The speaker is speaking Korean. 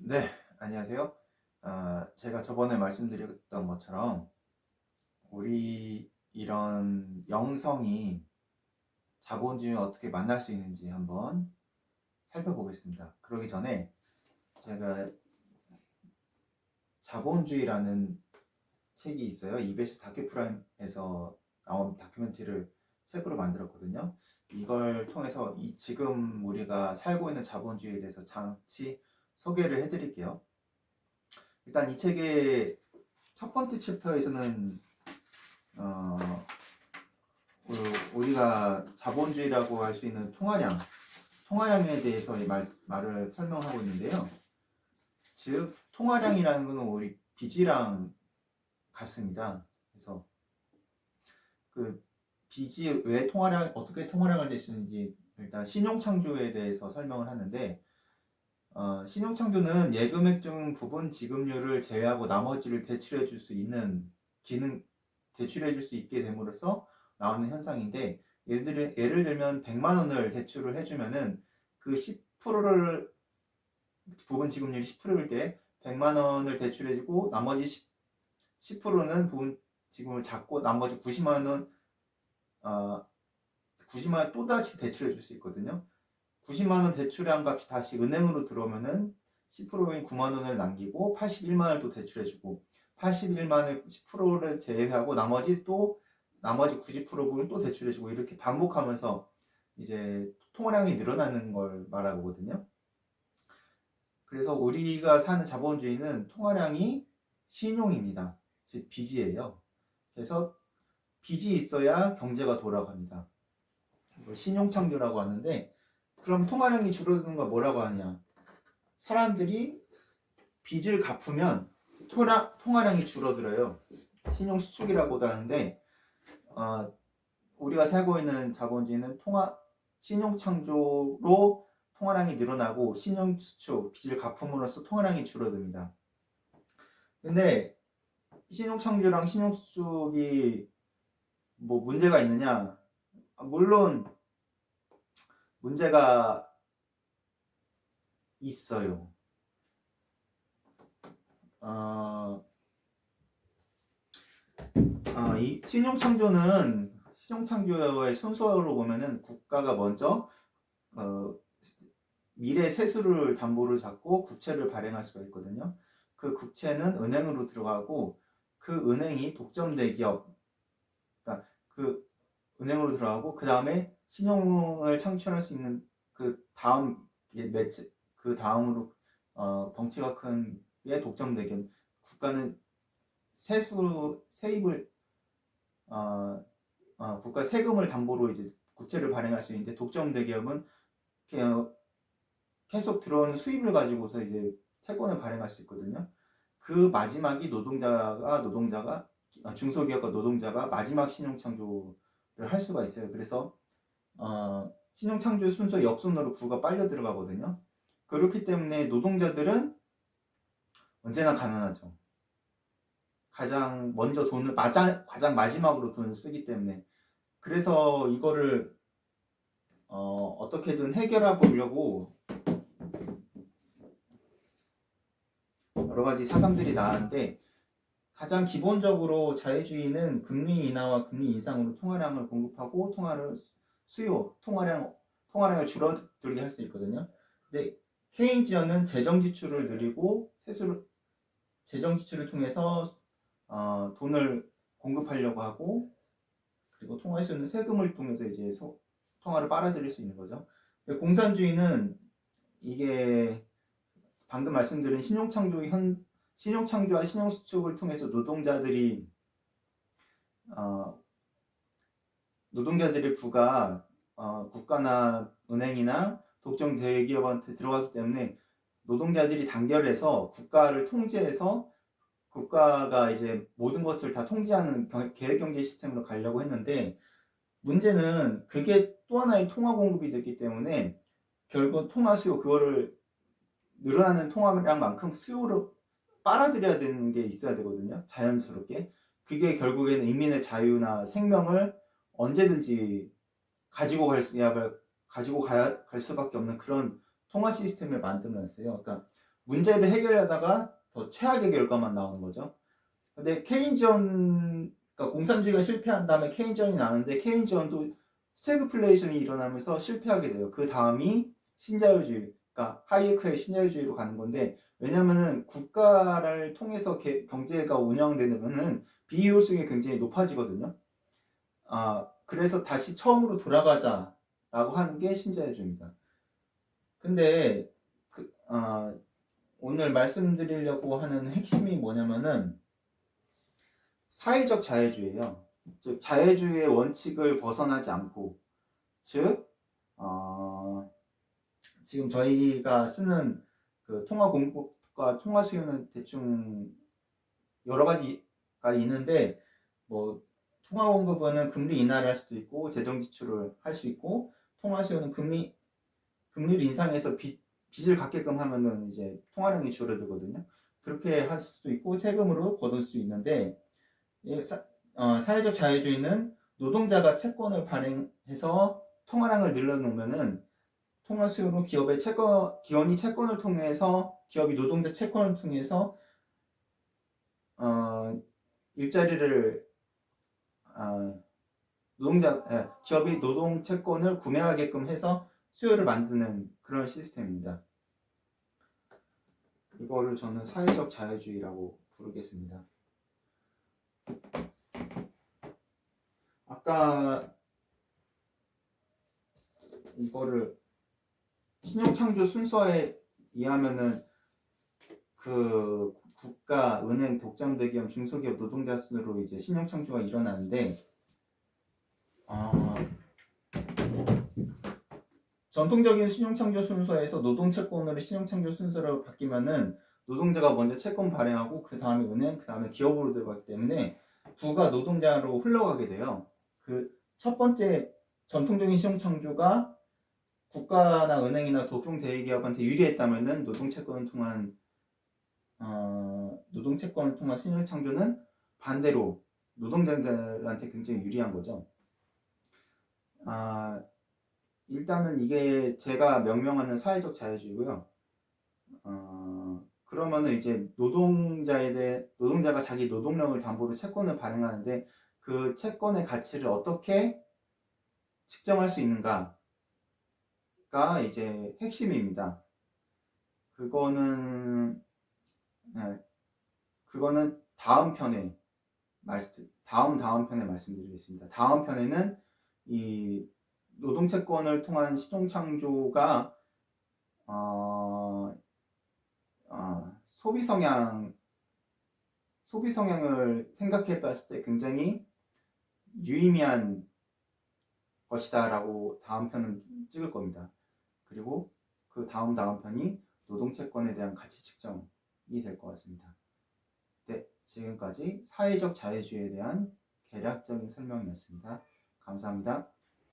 네, 안녕하세요. 제가 저번에 말씀드렸던 것처럼 우리 이런 영성이 자본주의와 어떻게 만날 수 있는지 한번 살펴보겠습니다. 그러기 전에 제가 자본주의라는 책이 있어요. EBS 다큐프라임에서 나온 다큐멘터리를 책으로 만들었거든요. 이걸 통해서 지금 우리가 살고 있는 자본주의에 대해서 잠시 소개를 해드릴게요. 일단 이 책의 첫 번째 챕터에서는 어, 우리가 자본주의라고 할 수 있는 통화량에 대해서 말을 설명하고 있는데요. 즉 통화량이라는 것은 우리 빚이랑 같습니다. 그래서 그 빚이 왜 어떻게 통화량을 낼 수 있는지 일단 신용창조에 대해서 설명을 하는데, 신용창조는 예금액 중 부분 지급률을 제외하고 나머지를 대출해 줄 수 있는 대출해 줄 수 있게 됨으로써 나오는 현상인데, 예를 들면 100만 원을 대출을 해주면은 그 10%를 부분 지급률이 10%일 때 100만 원을 대출해주고 나머지 10%는 부분 지급을 잡고 나머지 90만 원, 90만 원 또다시 대출해 줄 수 있거든요. 90만 원 대출한 값이 다시 은행으로 들어오면은 10%인 9만 원을 남기고 81만 원을 또 대출해주고 81만 원 10%를 제외하고 나머지 90%를 또 대출해주고 이렇게 반복하면서 이제 통화량이 늘어나는 걸 말하거든요. 그래서 우리가 사는 자본주의는 통화량이 신용입니다. 즉 빚이에요. 그래서 빚이 있어야 경제가 돌아갑니다. 신용창조라고 하는데, 그럼 통화량이 줄어드는 걸 뭐라고 하냐? 사람들이 빚을 갚으면 통화량이 줄어들어요. 신용수축이라고도 하는데, 우리가 살고 있는 자본주의는 신용창조로 통화량이 늘어나고 신용수축, 빚을 갚음으로써 통화량이 줄어듭니다. 근데 신용창조랑 신용수축이 뭐 문제가 있느냐? 물론 문제가 있어요. 이 신용창조의 순서로 보면은 국가가 먼저 미래 세수를 담보를 잡고 국채를 발행할 수가 있거든요. 그 국채는 은행으로 들어가고 그 은행이 독점 대기업, 그러니까 그 은행으로 들어가고 그 다음에 신용을 창출할 수 있는 그 다음 매체 그 다음으로 덩치가 큰 게 독점 대기업. 국가는 세입을 국가 세금을 담보로 이제 국채를 발행할 수 있는데, 독점 대기업은 그냥 계속 들어오는 수입을 가지고서 이제 채권을 발행할 수 있거든요. 그 마지막이 중소기업과 노동자가 마지막 신용창조를 할 수가 있어요. 그래서 신용창조 순서 역순으로 부가 빨려 들어가거든요. 그렇기 때문에 노동자들은 언제나 가난하죠. 가장 마지막으로 돈을 쓰기 때문에. 그래서 이거를 어떻게든 해결해 보려고 여러 가지 사상들이 나왔는데, 가장 기본적으로 자유주의는 금리 인하와 금리 인상으로 통화량을 공급하고 통화량을 줄어들게 할 수 있거든요. 근데 케인지언은 재정 지출을 통해서 돈을 공급하려고 하고, 그리고 통화할 수 있는 세금을 통해서 이제 통화를 빨아들일 수 있는 거죠. 공산주의는 이게 방금 말씀드린 신용창조와 신용수축을 통해서 노동자들의 부가 국가나 은행이나 독점 대기업한테 들어가기 때문에 노동자들이 단결해서 국가를 통제해서 국가가 이제 모든 것을 다 통제하는 계획경제 시스템으로 가려고 했는데, 문제는 그게 또 하나의 통화 공급이 됐기 때문에 결국 통화 수요, 그거를 늘어나는 통화량만큼 수요를 빨아들여야 되는 게 있어야 되거든요. 자연스럽게. 그게 결국에는 인민의 자유나 생명을 언제든지 가지고 갈 수밖에 없는 그런 통화 시스템을 만들어냈어요. 그러니까 문제를 해결하다가 더 최악의 결과만 나오는 거죠. 근데 케인지언, 그러니까 공산주의가 실패한 다음에 케인지언이 나오는데 케인지언도 스태그플레이션이 일어나면서 실패하게 돼요. 그 다음이 신자유주의, 그러니까 하이에크의 신자유주의로 가는 건데, 왜냐면은 국가를 통해서 경제가 운영되면은 비효율성이 굉장히 높아지거든요. 그래서 다시 처음으로 돌아가자라고 하는 게 신자유주의입니다. 근데 오늘 말씀드리려고 하는 핵심이 뭐냐면은 사회적 자유주의예요. 즉 자유주의의 원칙을 벗어나지 않고, 즉 지금 저희가 쓰는 그 통화 공급과 통화 수요는 대충 여러 가지가 있는데, 뭐 통화 공급은 금리 인하를 할 수도 있고 재정 지출을 할 수 있고, 통화 수요는 금리를 인상해서 빚을 갖게끔 하면은 이제 통화량이 줄어들거든요. 그렇게 할 수도 있고 세금으로 거둘 수 있는데, 사회적 자유주의는 노동자가 채권을 발행해서 통화량을 늘려놓으면은 통화 수요로 기업이 채권을 통해서, 기업이 노동자 채권을 통해서 일자리를 기업이 노동 채권을 구매하게끔 해서 수요를 만드는 그런 시스템입니다. 이거를 저는 사회적 자유주의라고 부르겠습니다. 아까 이거를 신용창조 순서에 의하면은 그 국가, 은행, 독점 대기업, 중소기업, 노동자 순으로 이제 신용창조가 일어나는데, 전통적인 신용창조 순서에서 노동채권으로 신용창조 순서로 바뀌면은 노동자가 먼저 채권 발행하고 그 다음에 은행, 그 다음에 기업으로 들어가기 때문에 부가 노동자로 흘러가게 돼요. 그 첫 번째 전통적인 신용창조가 국가나 은행이나 독점 대기업한테 유리했다면은 노동채권을 통한 신용창조는 반대로 노동자들한테 굉장히 유리한 거죠. 일단은 이게 제가 명명하는 사회적 자유주의고요. 그러면은 이제 노동자가 자기 노동력을 담보로 채권을 발행하는데, 그 채권의 가치를 어떻게 측정할 수 있는가가 이제 핵심입니다. 그거는 다음 편에 말씀드리겠습니다. 다음 편에는 이 노동채권을 통한 신용창조가 소비 성향을 생각해 봤을 때 굉장히 유의미한 것이다 라고 다음 편은 찍을 겁니다. 그리고 그 다음 편이 노동채권에 대한 가치 측정이 될 것 같습니다. 네, 지금까지 사회적 자유주의에 대한 개략적인 설명이었습니다. 감사합니다.